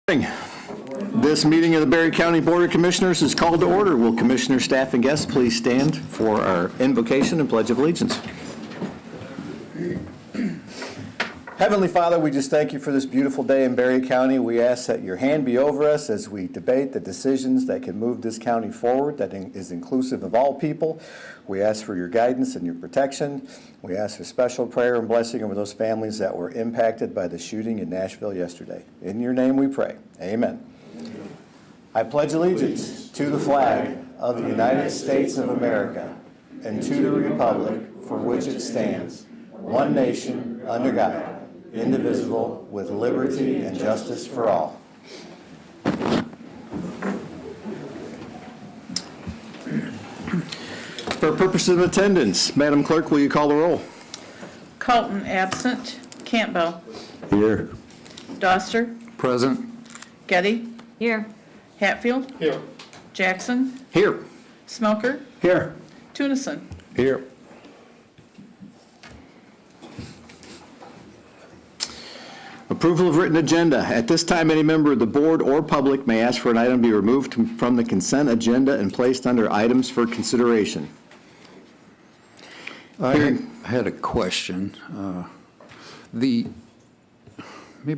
This meeting of the Berry County Board of Commissioners is called to order. Will Commissioner, staff, and guests please stand for our invocation and pledge of allegiance? Heavenly Father, we just thank you for this beautiful day in Berry County. We ask that your hand be over us as we debate the decisions that can move this county forward, that is inclusive of all people. We ask for your guidance and your protection. We ask for special prayer and blessing over those families that were impacted by the shooting in Nashville yesterday. In your name we pray. Amen. I pledge allegiance to the flag of the United States of America and to the republic for which it stands, one nation, under God, indivisible, with liberty and justice for all. For purposes of attendance, Madam Clerk, will you call the roll? Colton absent. Campbell. Here. Doster. Present. Getty. Here. Hatfield. Here. Jackson. Here. Smelker. Here. Tunison. Here. Approval of written agenda. At this time, any member of the board or public may ask for an item to be removed from the consent agenda and placed under items for consideration. I had a question. Maybe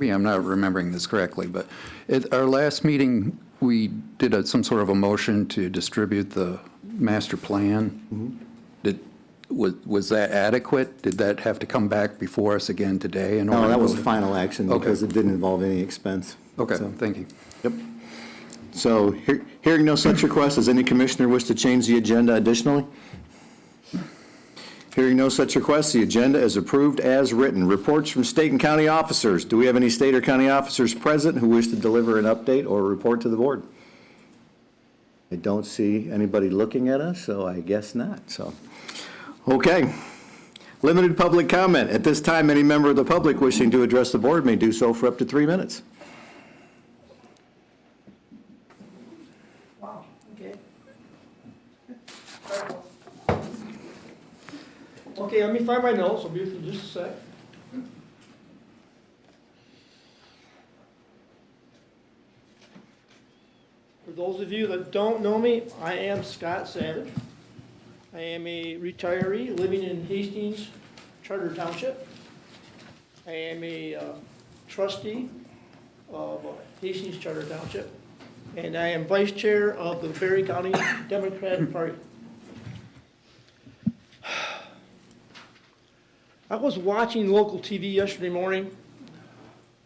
I'm not remembering this correctly, but at our last meeting, we did some sort of a motion to distribute the master plan. Was that adequate? Did that have to come back before us again today? In order No, that to was vote? final action Okay. because it didn't involve any expense. Okay, So, thank you. Yep. So hearing no such request, does any commissioner wish to change the agenda additionally? Hearing no such request, the agenda is approved as written. Reports from state and county officers. Do we have any state or county officers present who wish to deliver an update or report to the board? I don't see anybody looking at us, so I guess not. So, okay. Limited public comment. At this time, any member of the public wishing to address the board may do so for up to 3 minutes. Wow, okay. Okay, let me find my notes, I'll be with you just a sec. For those of you that don't know me, I am Scott Savage. I am a retiree living in Hastings Charter Township. I am a trustee of Hastings Charter Township, and I am vice chair of the Berry County Democratic Party. I was watching local TV yesterday morning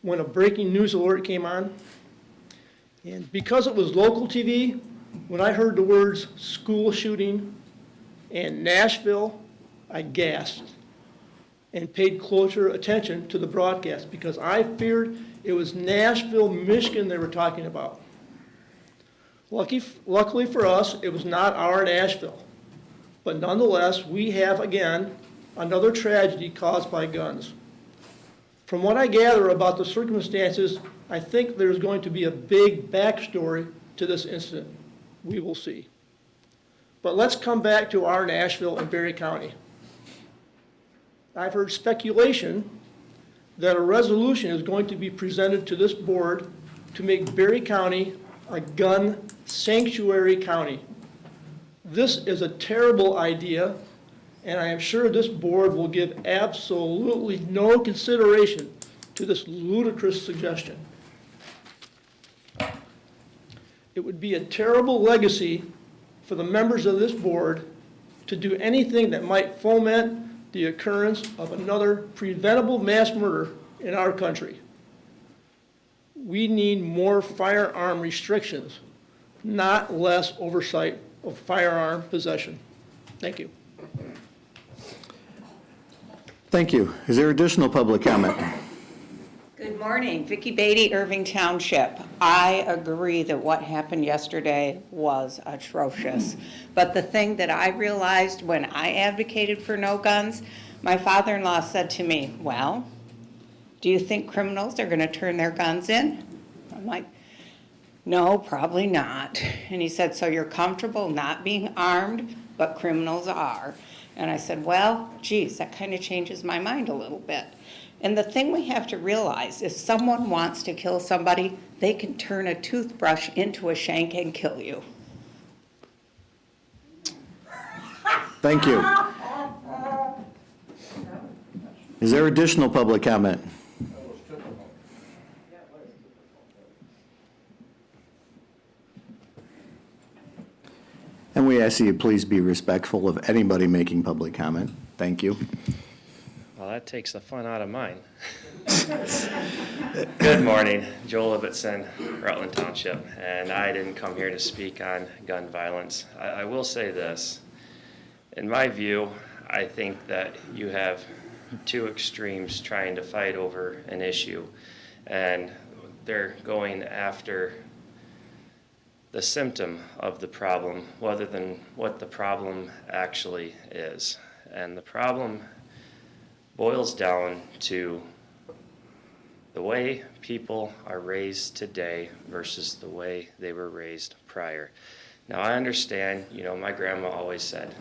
when a breaking news alert came on. And because it was local TV, when I heard the words school shooting and Nashville, I gasped and paid closer attention to the broadcast because I feared it was Nashville, Michigan they were talking about. Luckily for us, it was not our Nashville. But nonetheless, we have, again, another tragedy caused by guns. From what I gather about the circumstances, I think there's going to be a big backstory to this incident. We will see. But let's come back to our Nashville and Berry County. I've heard speculation that a resolution is going to be presented to this board to make Berry County a gun sanctuary county. This is a terrible idea, and I am sure this board will give absolutely no consideration to this ludicrous suggestion. It would be a terrible legacy for the members of this board to do anything that might foment the occurrence of another preventable mass murder in our country. We need more firearm restrictions, not less oversight of firearm possession. Thank you. Thank you. Is there additional public comment? Good morning, Vicki Beatty, Irving Township. I agree that what happened yesterday was atrocious. But the thing that I realized when I advocated for no guns, my father-in-law said to me, well, do you think criminals are going to turn their guns in? I'm like, no, probably not. And he said, so you're comfortable not being armed, but criminals are? And I said, well, geez, that kind of changes my mind a little bit. And the thing we have to realize, if someone wants to kill somebody, they can turn a toothbrush into a shank and kill you. Thank you. Is there additional public comment? And we ask that you please be respectful of anybody making public comment. Thank you. Well, that takes the fun out of mine. Good morning, Joel Ibbotson, Rutland Township, and I didn't come here to speak on gun violence. I will say this. In my view, I think that you have two extremes trying to fight over an issue, and they're going after the symptom of the problem rather than what the problem actually is. And the problem boils down to the way people are raised today versus the way they were raised prior. Now, I understand, my grandma always said,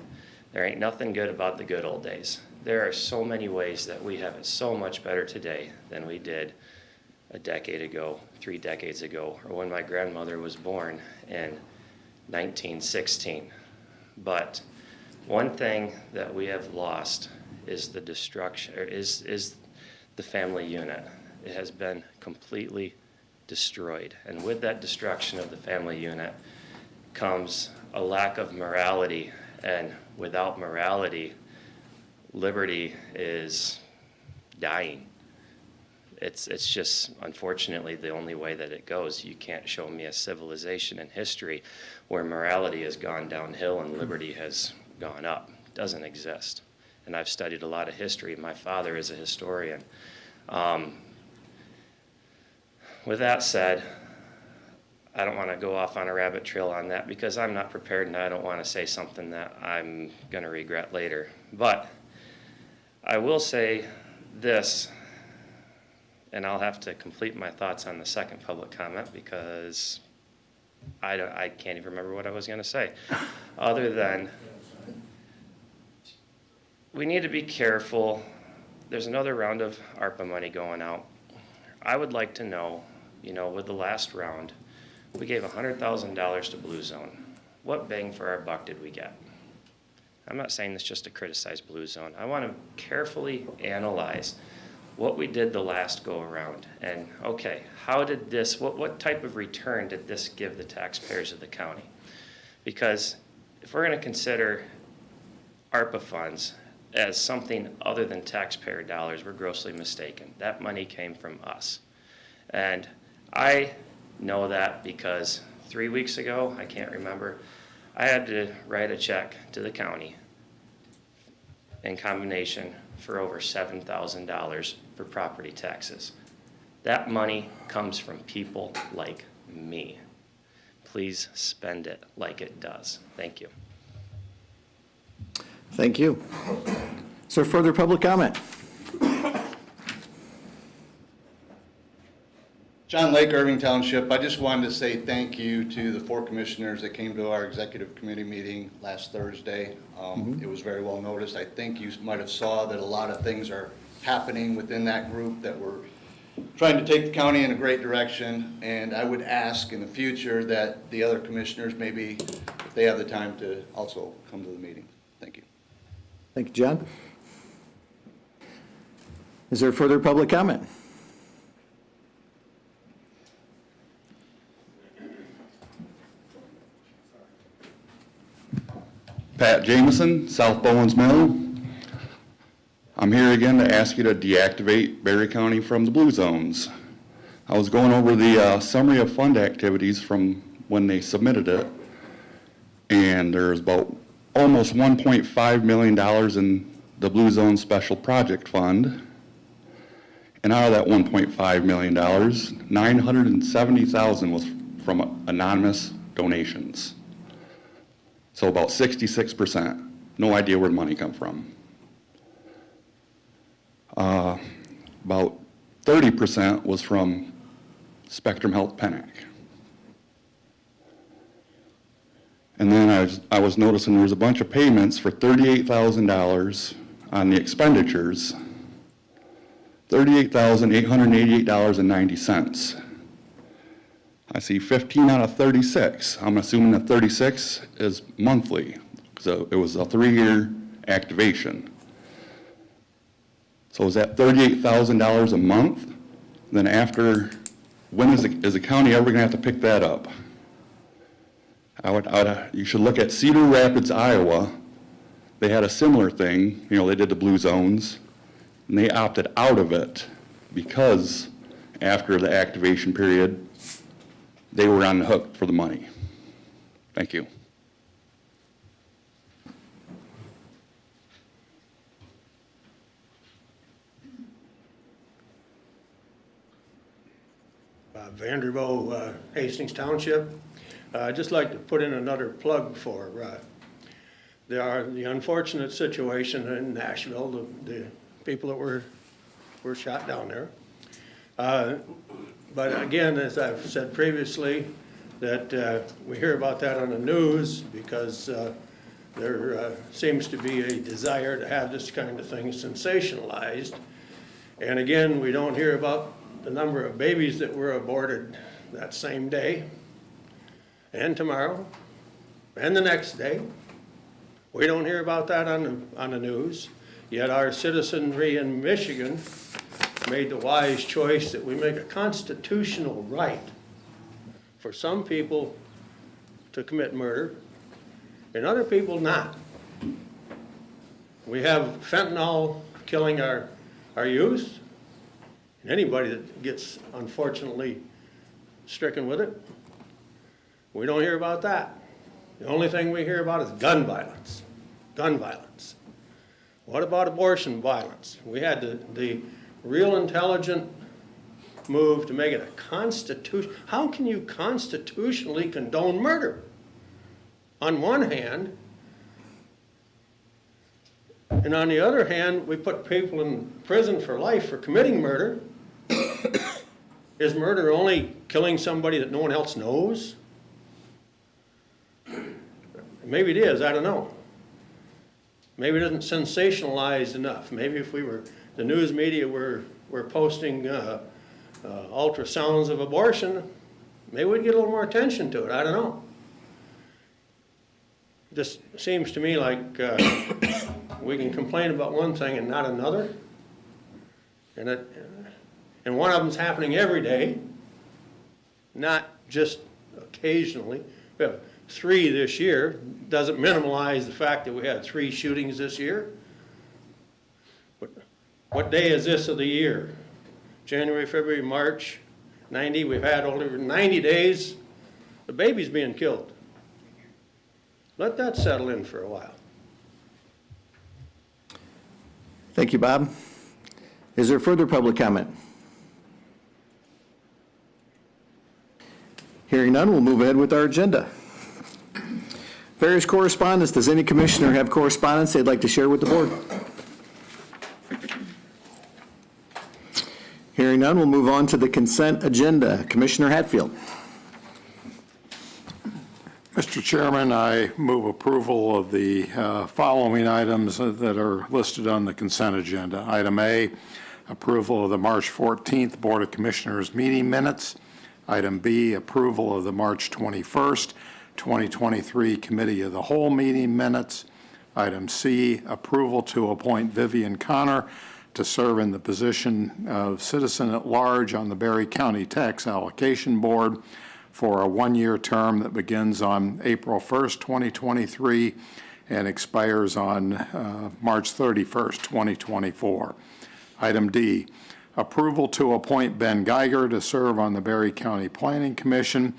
there ain't nothing good about the good old days. There are so many ways that we have it so much better today than we did a decade ago, 3 decades ago, or when my grandmother was born in 1916. But one thing that we have lost is the destruction, or is the family unit. It has been completely destroyed. And with that destruction of the family unit comes a lack of morality. And without morality, liberty is dying. It's just, unfortunately, the only way that it goes. You can't show me a civilization in history where morality has gone downhill and liberty has gone up. It doesn't exist. And I've studied a lot of history. My father is a historian. With that said, I don't want to go off on a rabbit trail on that because I'm not prepared and I don't want to say something that I'm going to regret later. But I will say this, and I'll have to complete my thoughts on the second public comment because I can't even remember what I was going to say, other than we need to be careful. There's another round of ARPA money going out. I would like to know, with the last round, we gave $100,000 to Blue Zone. What bang for our buck did we get? I'm not saying this just to criticize Blue Zone. I want to carefully analyze what we did the last go around. And okay, how did this, what type of return did this give the taxpayers of the county? Because if we're going to consider ARPA funds as something other than taxpayer dollars, we're grossly mistaken. That money came from us. And I know that because 3 weeks ago, I can't remember, I had to write a check to the county in combination for over $7,000 for property taxes. That money comes from people like me. Please spend it like it does. Thank you. Thank you. Is there further public comment? John Lake, Irving Township. I just wanted to say thank you to the 4 commissioners that came to our executive committee meeting last Thursday. It was very well noticed. I think you might have saw that a lot of things are happening within that group that we're trying to take the county in a great direction. And I would ask in the future that the other commissioners, maybe if they have the time, to also come to the meeting. Thank you. Thank you, John. Is there further public comment? Pat Jameson, South Bowens Mill. I'm here again to ask you to deactivate Berry County from the blue zones. I was going over the summary of fund activities from when they submitted it, and there's about almost $1.5 million in the Blue Zone Special Project Fund. And out of that $1.5 million, $970,000 was from anonymous donations. So about 66%. No idea where the money come from. About 30% was from Spectrum Health Pennock. And then I was noticing there was a bunch of payments for $38,000 on the expenditures $38,888.90. I see 15 out of 36. I'm assuming that 36 is monthly, so it was a 3-year activation. So is that $38,000 a month? Then after, when is the county ever gonna have to pick that up? You should look at Cedar Rapids, Iowa. They had a similar thing, they did the blue zones, and they opted out of it because after the activation period, they were on the hook for the money. Thank you. Vanderbilt, Hastings Township. I'd just like to put in another plug for the unfortunate situation in Nashville, the people that were shot down there. But again, as I've said previously, that we hear about that on the news because there seems to be a desire to have this kind of thing sensationalized. And again, we don't hear about the number of babies that were aborted that same day and tomorrow and the next day. We don't hear about that on the news. Yet our citizenry in Michigan made the wise choice that we make a constitutional right for some people to commit murder and other people not. We have fentanyl killing our youth. And anybody that gets, unfortunately, stricken with it, we don't hear about that. The only thing we hear about is gun violence. Gun violence. What about abortion violence? We had the real intelligent move to make it a constitution. How can you constitutionally condone murder? On one hand, and on the other hand, we put people in prison for life for committing murder. Is murder only killing somebody that no one else knows? Maybe it is, I don't know. Maybe it isn't sensationalized enough. Maybe if the news media were posting ultrasounds of abortion, maybe we'd get a little more attention to it, I don't know. This seems to me like we can complain about one thing and not another. And one of them's happening every day, not just occasionally. We have 3 this year. Doesn't minimize the fact that we had 3 shootings this year. But what day is this of the year? January, February, March, 90. We've had over 90 days. The baby's being killed. Let that settle in for a while. Thank you, Bob. Is there further public comment? Hearing none, we'll move ahead with our agenda. Various correspondence. Does any commissioner have correspondence they'd like to share with the board? Hearing none, we'll move on to the consent agenda. Commissioner Hatfield. Mr. Chairman, I move approval of the following items that are listed on the consent agenda. Item A, approval of the March 14th Board of Commissioners meeting minutes. Item B, approval of the March 21st, 2023 Committee of the Whole meeting minutes. Item C, approval to appoint Vivian Connor to serve in the position of citizen at large on the Berry County Tax Allocation Board for a 1-year term that begins on April 1st, 2023 and expires on March 31st, 2024. Item D, approval to appoint Ben Geiger to serve on the Berry County Planning Commission,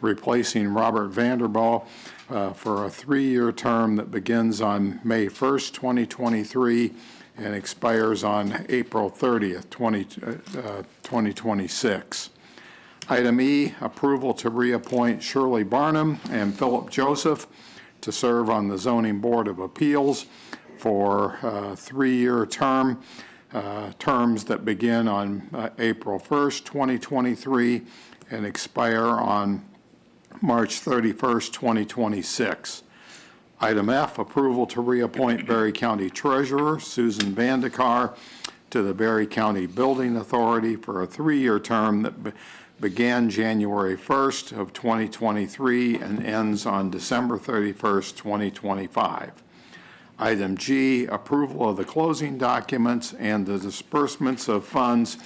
replacing Robert Vanderbilt for a 3-year term that begins on May 1st, 2023 and expires on April 30th, 2026. Item E, approval to reappoint Shirley Barnum and Philip Joseph to serve on the Zoning Board of Appeals for a 3-year term, terms that begin on April 1st, 2023 and expire on March 31st, 2026. Item F, approval to reappoint Berry County Treasurer Susan Vandekar to the Berry County Building Authority for a 3-year term that began January 1st of 2023 and ends on December 31st, 2025. Item G, approval of the closing documents and the disbursements of funds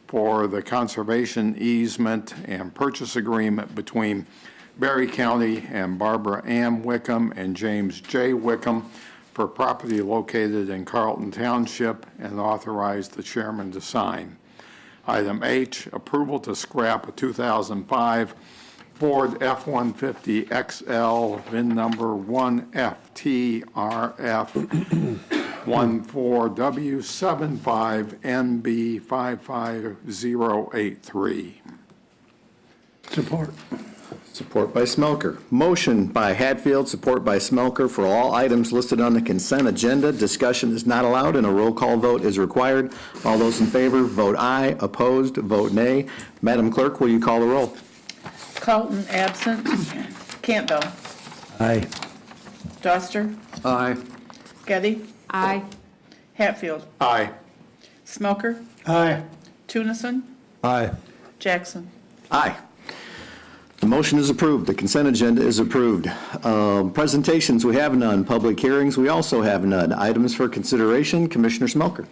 for the conservation easement and purchase agreement between Berry County and Barbara Ann Wickham and James J. Wickham for property located in Carlton Township, and authorize the chairman to sign. Item H, approval to scrap a 2005 Ford F-150 XL, VIN number 1FTRF14W75NB55083. Support. Support by Smelker. Motion by Hatfield, support by Smelker for all items listed on the consent agenda. Discussion is not allowed and a roll call vote is required. All those in favor, vote aye. Opposed, vote nay. Madam Clerk, will you call the roll? Carlton, absent. Campbell. Aye. Doster. Aye. Getty. Aye. Hatfield. Aye. Smelker. Aye. Tunison. Aye. Jackson. Aye. The motion is approved. The consent agenda is approved. Presentations, we have none. Public hearings, we also have none. Items for consideration, Commissioner Smelker.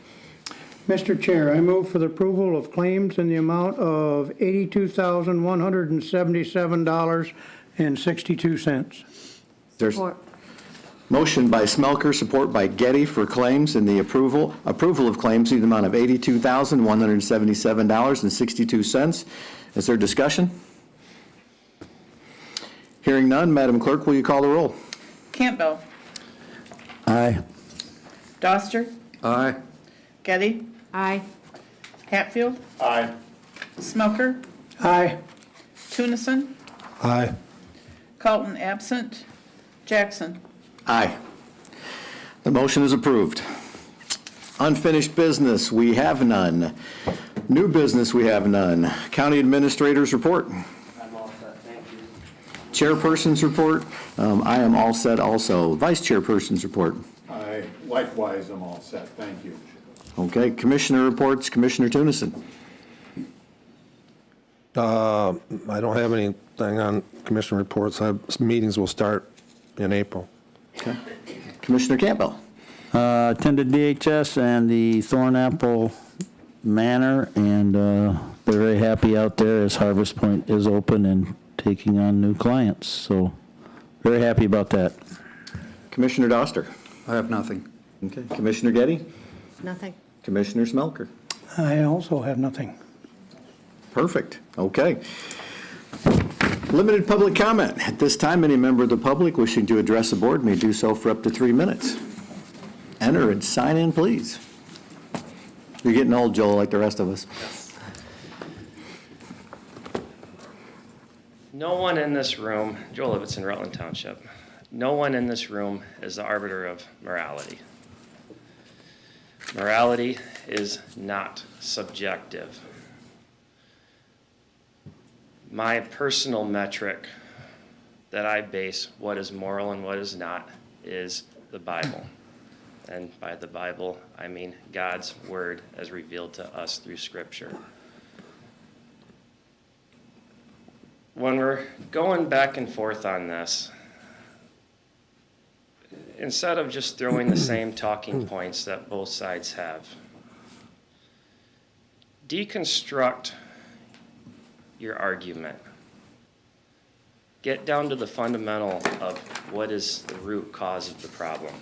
Mr. Chair, I move for the approval of claims in the amount of $82,177.62. There's Support. motion by Smelker, support by Getty for claims and the approval of claims in the amount of $82,177.62. Is there discussion? Hearing none, Madam Clerk, will you call the roll? Campbell. Aye. Doster. Aye. Getty. Aye. Hatfield. Aye. Smelker. Aye. Tunison. Aye. Carlton, absent. Jackson. Aye. The motion is approved. Unfinished business, we have none. New business, we have none. County Administrator's report. I'm all set, thank you. Chairperson's report. I am all set also. Vice Chairperson's report. I likewise am all set. Thank you. Okay, Commissioner reports, Commissioner Tunison. I don't have anything on commission reports. Meetings will start in April. Okay. Commissioner Campbell. Attended DHS and the Thornapple Manor, and they're very happy out there as Harvest Point is open and taking on new clients. So very happy about that. Commissioner Doster. I have nothing. Okay. Commissioner Getty. Nothing. Commissioner Smelker. I also have nothing. Perfect. Okay. Limited public comment. At this time, any member of the public wishing to address the board may do so for up to 3 minutes. Enter and sign in, please. You're getting old, Joel, like the rest of us. No one in this room, Joel Ibbotson, Rutland Township, no one in this room is the arbiter of morality. Morality is not subjective. My personal metric that I base what is moral and what is not is the Bible. And by the Bible, I mean God's word as revealed to us through Scripture. When we're going back and forth on this, instead of just throwing the same talking points that both sides have, deconstruct your argument. Get down to the fundamental of what is the root cause of the problem.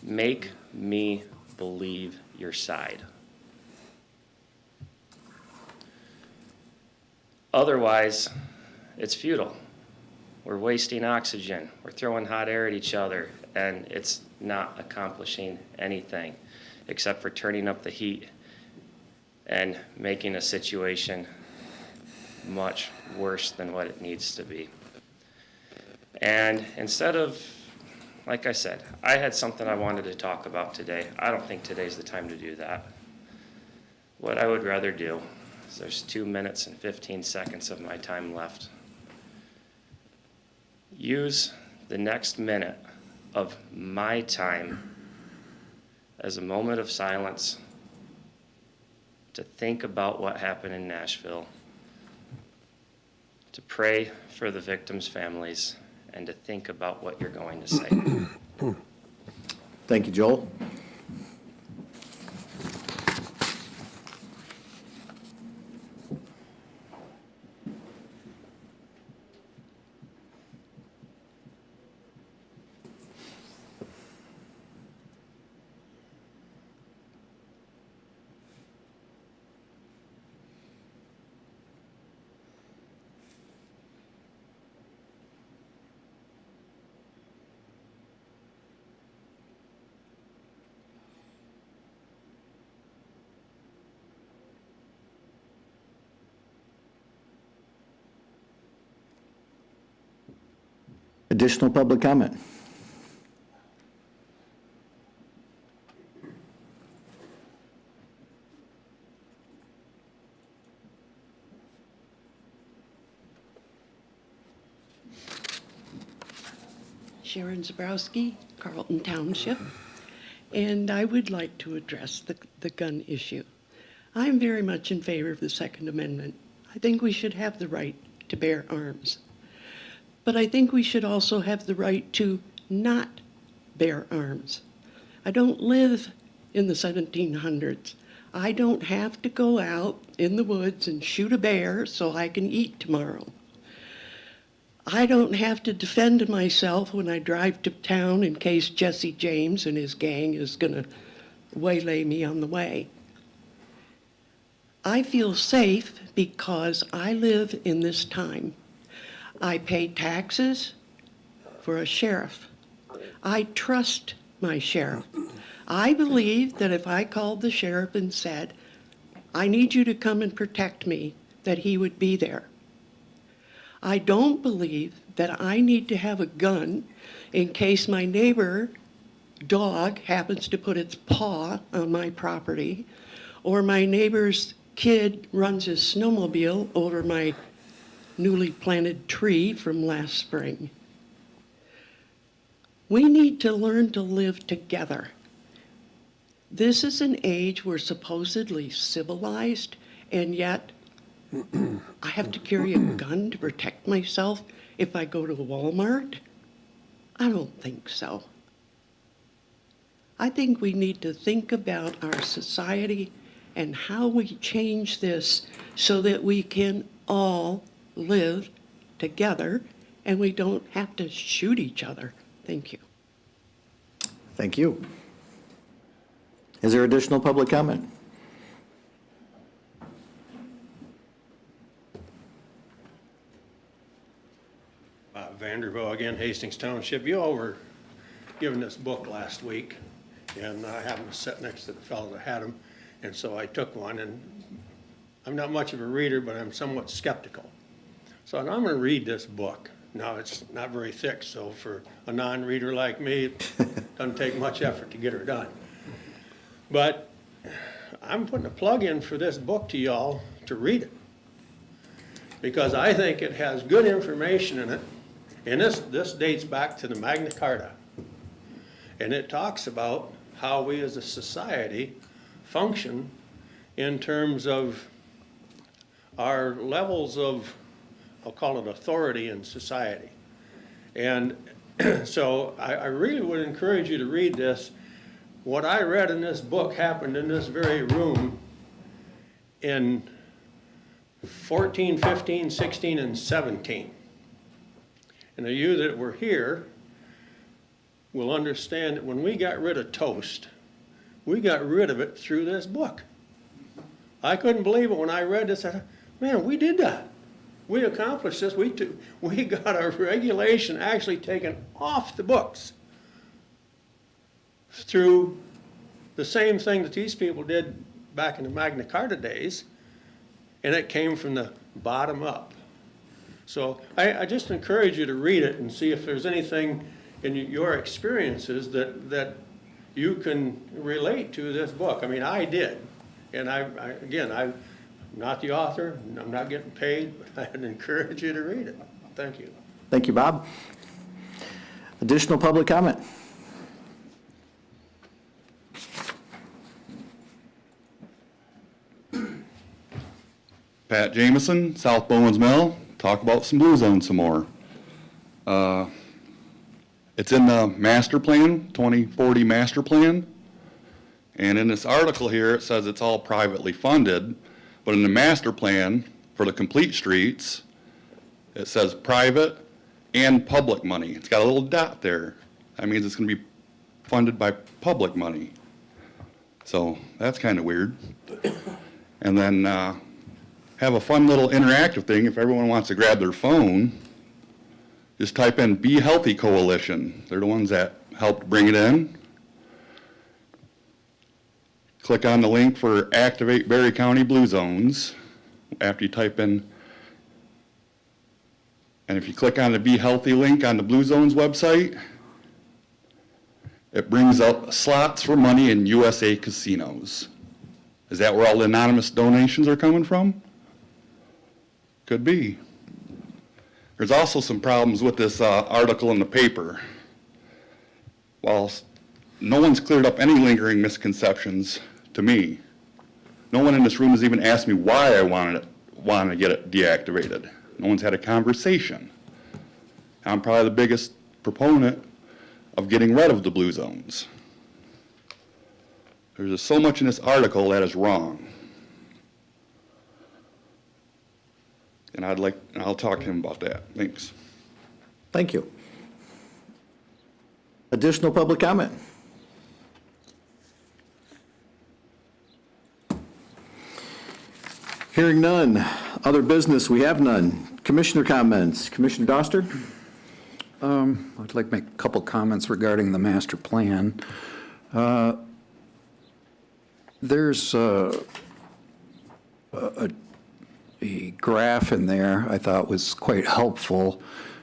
Make me believe your side. Otherwise, it's futile. We're wasting oxygen. We're throwing hot air at each other, and it's not accomplishing anything except for turning up the heat and making a situation much worse than what it needs to be. And instead of, like I said, I had something I wanted to talk about today. I don't think today's the time to do that. What I would rather do is there's 2 minutes and 15 seconds of my time left. Use the next minute of my time as a moment of silence to think about what happened in Nashville, to pray for the victims' families, and to think about what you're going to say. Thank you, Joel. Additional public comment? Sharon Zabrowski, Carlton Township, and I would like to address the gun issue. I'm very much in favor of the Second Amendment. I think we should have the right to bear arms. But I think we should also have the right to not bear arms. I don't live in the 1700s. I don't have to go out in the woods and shoot a bear so I can eat tomorrow. I don't have to defend myself when I drive to town in case Jesse James and his gang is going to waylay me on the way. I feel safe because I live in this time. I pay taxes for a sheriff. I trust my sheriff. I believe that if I called the sheriff and said, I need you to come and protect me, that he would be there. I don't believe that I need to have a gun in case my neighbor dog happens to put its paw on my property, or my neighbor's kid runs his snowmobile over my newly planted tree from last spring. We need to learn to live together. This is an age we're supposedly civilized, and yet I have to carry a gun to protect myself if I go to Walmart? I don't think so. I think we need to think about our society and how we change this so that we can all live together and we don't have to shoot each other. Thank you. Thank you. Is there additional public comment? Vanderbilt again, Hastings Township. You all were given this book last week, and I happened to sit next to the fellow that had them, and so I took one, and I'm not much of a reader, but I'm somewhat skeptical. So I'm going to read this book. Now, it's not very thick, so for a non-reader like me, it doesn't take much effort to get her done. But I'm putting a plug in for this book to y'all to read it, because I think it has good information in it. And this dates back to the Magna Carta. And it talks about how we as a society function in terms of our levels of, I'll call it authority in society. And so I really would encourage you to read this. What I read in this book happened in this very room in 14, 15, 16, and 17. And the you that were here will understand that when we got rid of toast, we got rid of it through this book. I couldn't believe it when I read this. I thought, man, we did that. We accomplished this. We got our regulation actually taken off the books through the same thing that these people did back in the Magna Carta days, and it came from the bottom up. So I just encourage you to read it and see if there's anything in your experiences that you can relate to this book. I mean, I did. And I'm not the author, I'm not getting paid, but I'd encourage you to read it. Thank you. Thank you, Bob. Additional public comment? Pat Jameson, South Bowens Mill, talk about some Blue Zone some more. It's in the master plan, 2040 master plan. And in this article here, it says it's all privately funded, but in the master plan for the complete streets, it says private and public money. It's got a little dot there. That means it's going to be funded by public money. So that's kind of weird. And then have a fun little interactive thing. If everyone wants to grab their phone, just type in Be Healthy Coalition. They're the ones that helped bring it in. Click on the link for Activate Berry County Blue Zones after you type in. And if you click on the Be Healthy link on the Blue Zones website, it brings up slots for money in USA casinos. Is that where all the anonymous donations are coming from? Could be. There's also some problems with this article in the paper. While no one's cleared up any lingering misconceptions to me, no one in this room has even asked me why I wanted to get it deactivated. No one's had a conversation. I'm probably the biggest proponent of getting rid of the blue zones. There's just so much in this article that is wrong. And I'll talk to him about that. Thanks. Thank you. Additional public comment? Hearing none. Other business, we have none. Commissioner comments. Commissioner Doster? I'd like to make a couple comments regarding the master plan. There's a graph in there I thought was quite helpful.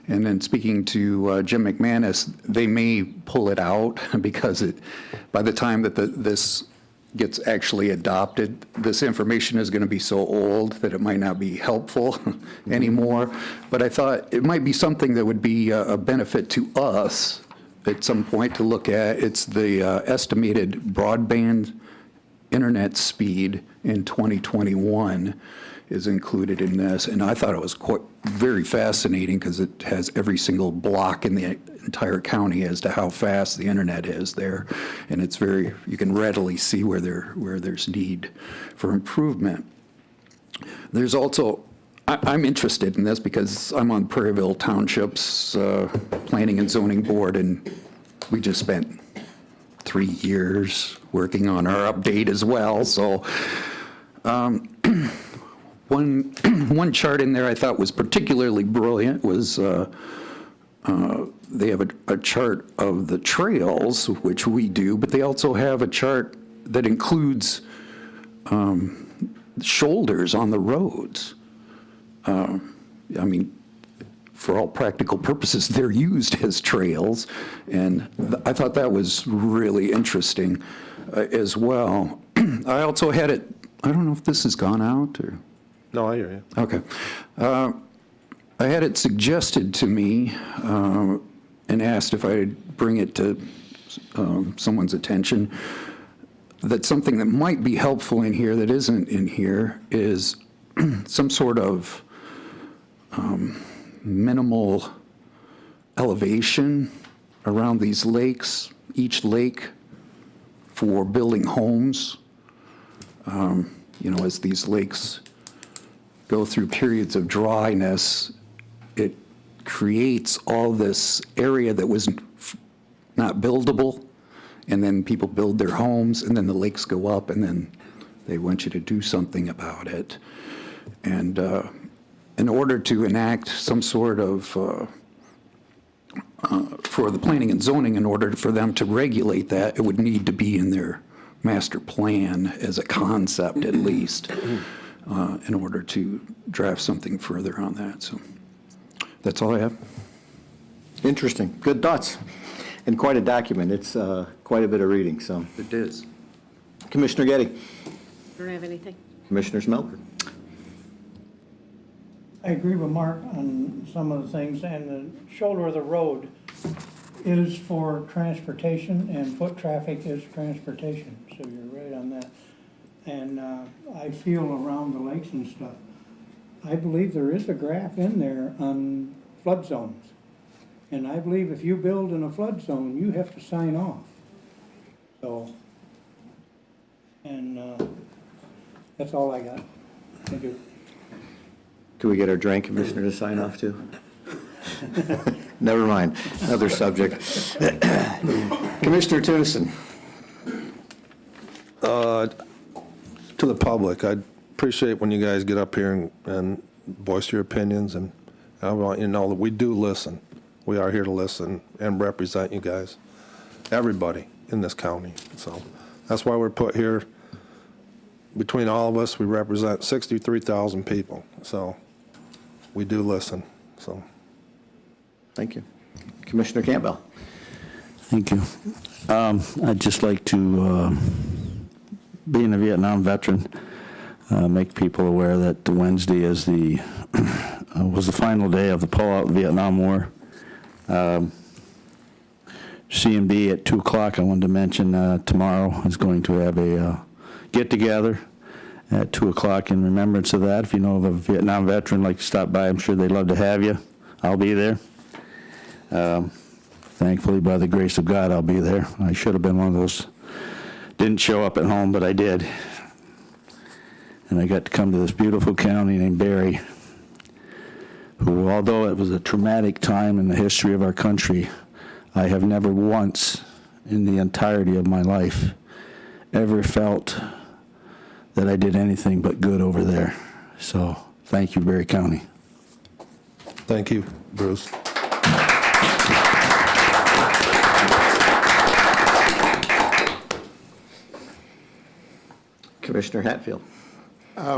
And then speaking to Jim McManus, they may pull it out because by the time that this gets actually adopted, this information is going to be so old that it might not be helpful anymore. But I thought it might be something that would be a benefit to us at some point to look at. It's the estimated broadband internet speed in 2021 is included in this. And I thought it was very fascinating because it has every single block in the entire county as to how fast the internet is there. And it's you can readily see where there's need for improvement. There's also, I'm interested in this because I'm on Prairieville Township's Planning and Zoning Board, and we just spent 3 years working on our update as well. So one chart in there I thought was particularly brilliant was they have a chart of the trails, which we do, but they also have a chart that includes shoulders on the roads. I mean, for all practical purposes, they're used as trails, and I thought that was really interesting as well. I also had it, I don't know if this has gone out or... No, I hear you. Okay. I had it suggested to me and asked if I'd bring it to someone's attention that something that might be helpful in here that isn't in here is some sort of minimal elevation around these lakes, each lake for building homes. As these lakes go through periods of dryness, it creates all this area that was not buildable, and then people build their homes, and then the lakes go up, and then they want you to do something about it. And in order to enact some sort of, for the planning and zoning, in order for them to regulate that, it would need to be in their master plan as a concept at least, in order to draft something further on that. So that's all I have. Interesting. Good thoughts. And quite a document. It's quite a bit of reading, so. It is. Commissioner Getty. Don't have anything. Commissioner Smelker. I agree with Mark on some of the things, and the shoulder of the road is for transportation, and foot traffic is transportation, so you're right on that. And I feel around the lakes and stuff, I believe there is a graph in there on flood zones. And I believe if you build in a flood zone, you have to sign off. So, and that's all I got. Thank you. Can we get our drain commissioner to sign off too? Never mind, another subject. Commissioner Tunison. To the public, I appreciate when you guys get up here and voice your opinions, and I want you to know that we do listen. We are here to listen and represent you guys, everybody in this county. So that's why we're put here. Between all of us, we represent 63,000 people. So we do listen, so. Thank you. Commissioner Campbell. Thank you. I'd just like to, being a Vietnam veteran, make people aware that Wednesday is was the final day of the pullout Vietnam War. CMB at 2 o'clock, I wanted to mention, tomorrow is going to have a get-together at 2 o'clock in remembrance of that. If you know of a Vietnam veteran, like to stop by, I'm sure they'd love to have you. I'll be there. Thankfully, by the grace of God, I'll be there. I should have been one of those, didn't show up at home, but I did. And I got to come to this beautiful county named Barry, who, although it was a traumatic time in the history of our country, I have never once in the entirety of my life ever felt that I did anything but good over there. So thank you, Barry County. Thank you, Bruce. Commissioner Hatfield.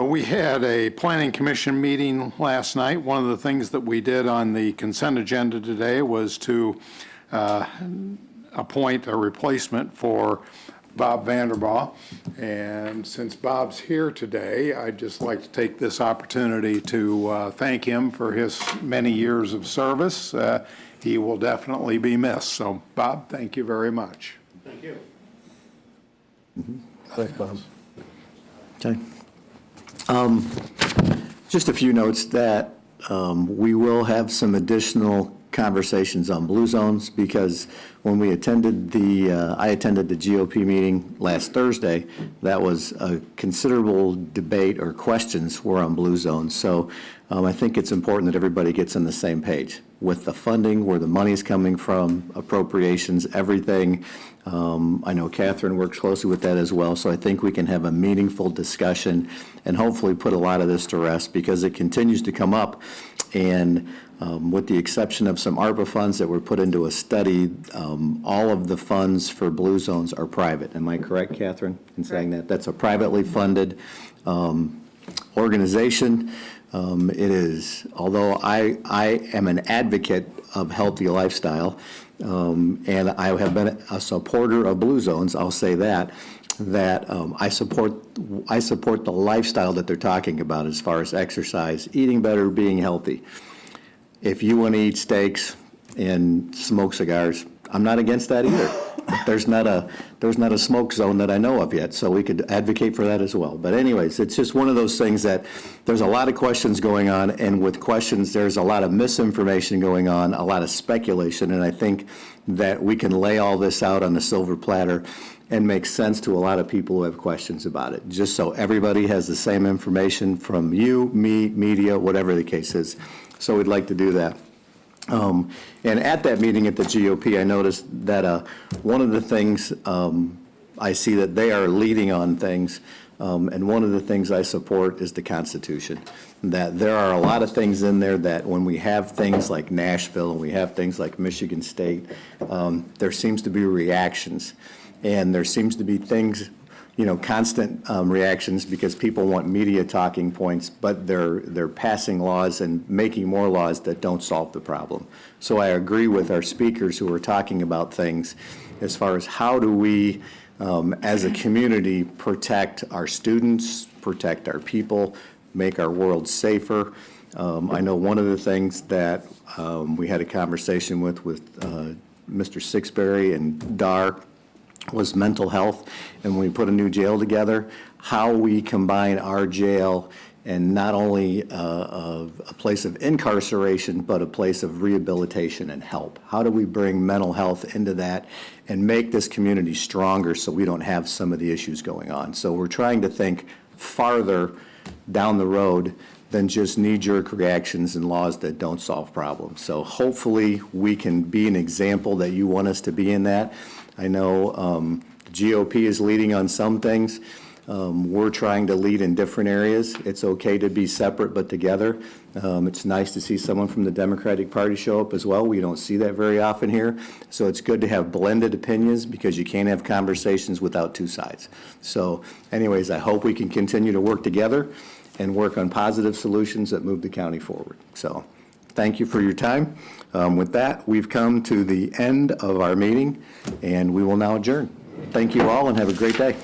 We had a planning commission meeting last night. One of the things that we did on the consent agenda today was to appoint a replacement for Bob Vanderbaugh. And since Bob's here today, I'd just like to take this opportunity to thank him for his many years of service. He will definitely be missed. So, Bob, thank you very much. Thank you. Thanks, Bob. Okay. Just a few notes that we will have some additional conversations on blue zones, because when we attended I attended the GOP meeting last Thursday, that was a considerable debate or questions were on blue zones. So I think it's important that everybody gets on the same page with the funding, where the money's coming from, appropriations, everything. I know Catherine works closely with that as well, so I think we can have a meaningful discussion and hopefully put a lot of this to rest, because it continues to come up. And with the exception of some ARPA funds that were put into a study, all of the funds for blue zones are private. Am I correct, Catherine, in saying that? That's a privately funded organization. It is, although I am an advocate of healthy lifestyle, and I have been a supporter of blue zones, I'll say that I support the lifestyle that they're talking about as far as exercise, eating better, being healthy. If you want to eat steaks and smoke cigars, I'm not against that either. There's not a smoke zone that I know of yet, so we could advocate for that as well. But anyways, it's just one of those things that there's a lot of questions going on, and with questions, there's a lot of misinformation going on, a lot of speculation, and I think that we can lay all this out on a silver platter and make sense to a lot of people who have questions about it, just so everybody has the same information from you, me, media, whatever the case is. So we'd like to do that. And at that meeting at the GOP, I noticed that one of the things, I see that they are leading on things, and one of the things I support is the Constitution. That there are a lot of things in there that when we have things like Nashville and we have things like Michigan State, there seems to be reactions. And there seems to be things, constant reactions, because people want media talking points, but they're passing laws and making more laws that don't solve the problem. So I agree with our speakers who are talking about things as far as how do we, as a community, protect our students, protect our people, make our world safer. I know one of the things that we had a conversation with Mr. Sixberry and Dar was mental health, and when we put a new jail together, how we combine our jail and not only a place of incarceration, but a place of rehabilitation and help. How do we bring mental health into that and make this community stronger so we don't have some of the issues going on? So we're trying to think farther down the road than just knee-jerk reactions and laws that don't solve problems. So hopefully we can be an example that you want us to be in that. I know the GOP is leading on some things. We're trying to lead in different areas. It's okay to be separate but together. It's nice to see someone from the Democratic Party show up as well. We don't see that very often here. So it's good to have blended opinions because you can't have conversations without two sides. So anyways, I hope we can continue to work together and work on positive solutions that move the county forward. So thank you for your time. With that, we've come to the end of our meeting, and we will now adjourn. Thank you all, and have a great day.